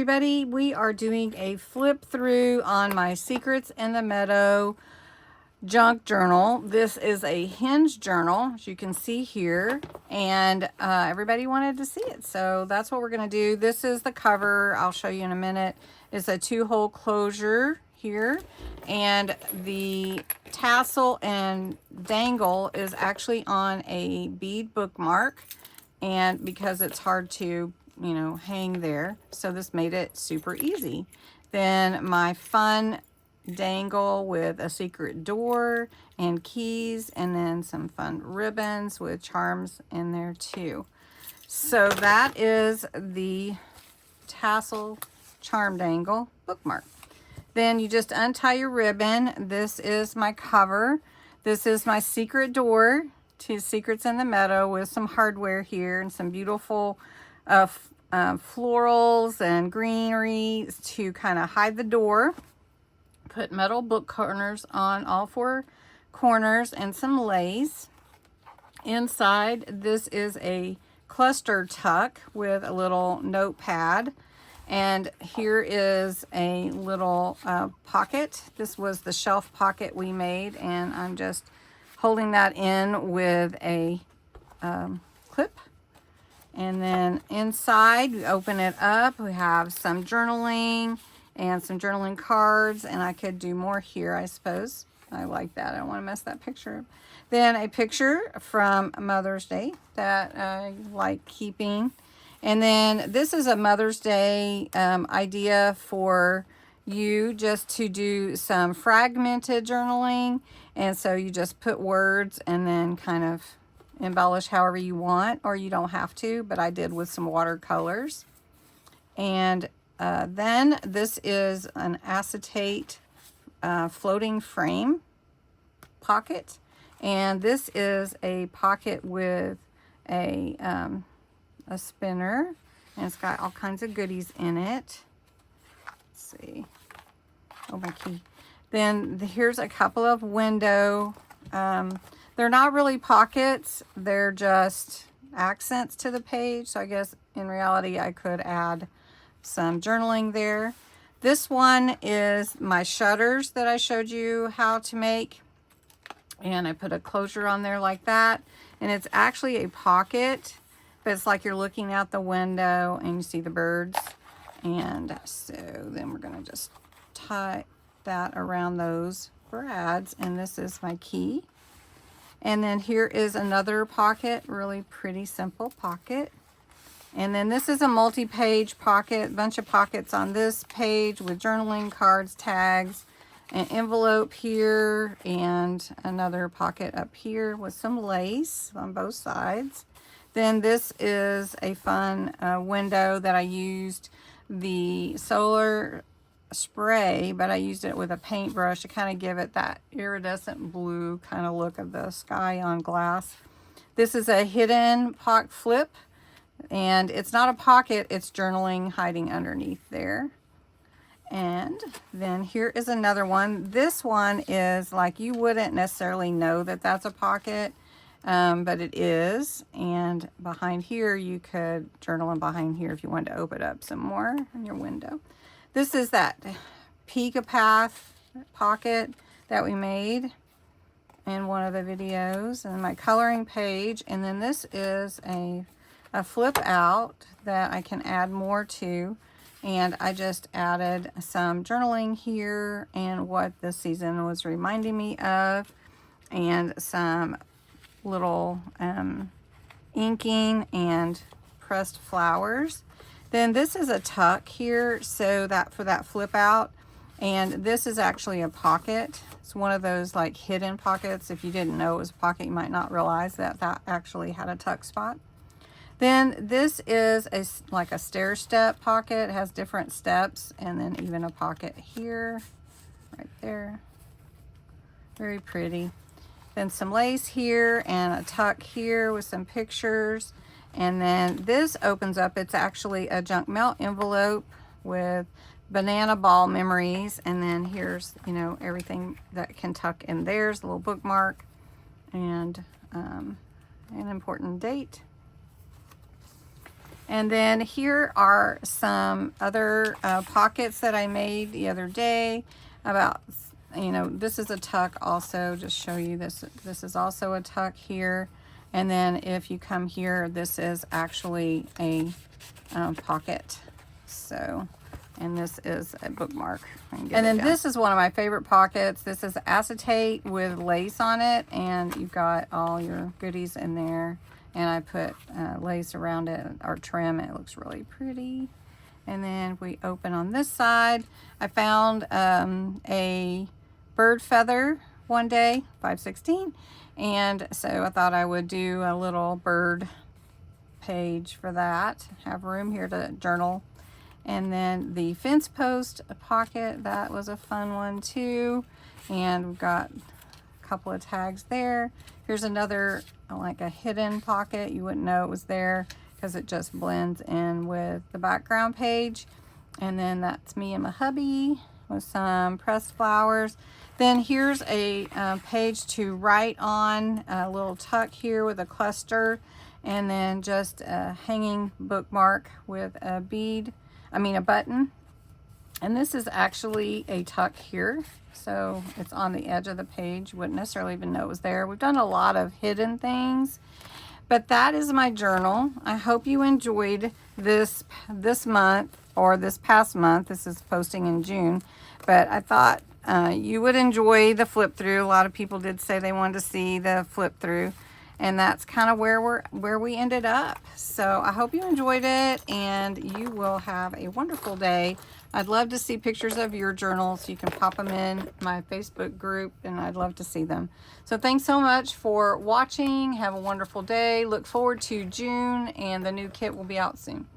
everybody. We are doing a flip through on my Secrets in the Meadow junk journal. This is a hinge journal, as you can see here, and everybody wanted to see it, so that's what we're going to do. This is the cover. I'll show you in a minute. It's a 2-hole closure here, and the tassel and dangle is actually on a bead bookmark, and because it's hard to hang there, so this made it super easy. Then my fun dangle with a secret door and keys, and then some fun ribbons with charms in there too. So that is the tassel charm dangle bookmark. Then you just untie your ribbon. This is my cover. This is my secret door to Secrets in the Meadow with some hardware here and some beautiful florals and greenery to kind of hide the door. Put metal book corners on all 4 corners and some lace. Inside, this is a cluster tuck with a little notepad. And here is a little pocket. This was the shelf pocket we made, and I'm just holding that in with a clip. And then inside, we open it up. We have some journaling and some journaling cards, and I could do more here, I suppose. I like that. I don't want to mess that picture up. Then a picture from Mother's Day that I like keeping. And then this is a Mother's Day idea for you, just to do some fragmented journaling. And so you just put words and then kind of embellish however you want, or you don't have to, but I did with some watercolors. And then this is an acetate floating frame pocket, and this is a pocket with a spinner, and it's got all kinds of goodies in it. Let's see. Oh, my key. Then here's a couple of window. They're not really pockets. They're just accents to the page. So I guess in reality I could add some journaling there. This one is my shutters that I showed you how to make. And I put a closure on there like that. And it's actually a pocket, but it's like you're looking out the window and you see the birds. And so then we're going to just tie that around those brads. And this is my key. And then here is another pocket, really pretty simple pocket. And then this is a multi-page pocket, bunch of pockets on this page with journaling, cards, tags, an envelope here, and another pocket up here with some lace on both sides. Then this is a fun window that I used the solar spray, but I used it with a paintbrush to kind of give it that iridescent blue kind of look of the sky on glass. This is a hidden pocket flip, and it's not a pocket, it's journaling hiding underneath there. And then here is another one. This one is like, you wouldn't necessarily know that that's a pocket, but it is. And behind here you could journal, and behind here if you wanted to open it up some more in your window. This is that Path pocket that we made in one of the videos, and my coloring page. And then this is a flip out that I can add more to. And I just added some journaling here and what this season was reminding me of, and some little inking and pressed flowers. Then this is a tuck here, so that for that flip out. And this is actually a pocket. It's one of those like hidden pockets. If you didn't know it was a pocket, you might not realize that that actually had a tuck spot. Then this is like a stair step pocket. It has different steps, and then even a pocket here, right there. Very pretty. Then some lace here and a tuck here with some pictures. And then this opens up. It's actually a junk mail envelope with banana ball memories. And then here's, everything that can tuck in. There's a little bookmark and an important date. And then here are some other pockets that I made the other day about, you know, this is a tuck also, just show you this. This is also a tuck here. And then if you come here, this is actually a pocket. So, and this is a bookmark. And then this is one of my favorite pockets. This is acetate with lace on it, and you've got all your goodies in there. And I put lace around it, or trim. It looks really pretty. And then if we open on this side, I found a bird feather one day, 5/16. And so I thought I would do a little bird page for that. Have room here to journal. And then the fence post pocket, that was a fun one too. And we've got a couple of tags there. Here's another, like a hidden pocket. You wouldn't know it was there because it just blends in with the background page. And then that's me and my hubby with some pressed flowers. Then here's a page to write on, a little tuck here with a cluster, and then just a hanging bookmark with a a button. And this is actually a tuck here, so it's on the edge of the page. You wouldn't necessarily even know it was there. We've done a lot of hidden things, but that is my journal. I hope you enjoyed this month, or this past month. This is posting in June, but I thought you would enjoy the flip through. A lot of people did say they wanted to see the flip through, and that's kind of where we ended up. So I hope you enjoyed it, and you will have a wonderful day. I'd love to see pictures of your journals. You can pop them in my Facebook group, and I'd love to see them. So thanks so much for watching. Have a wonderful day. Look forward to June, and the new kit will be out soon.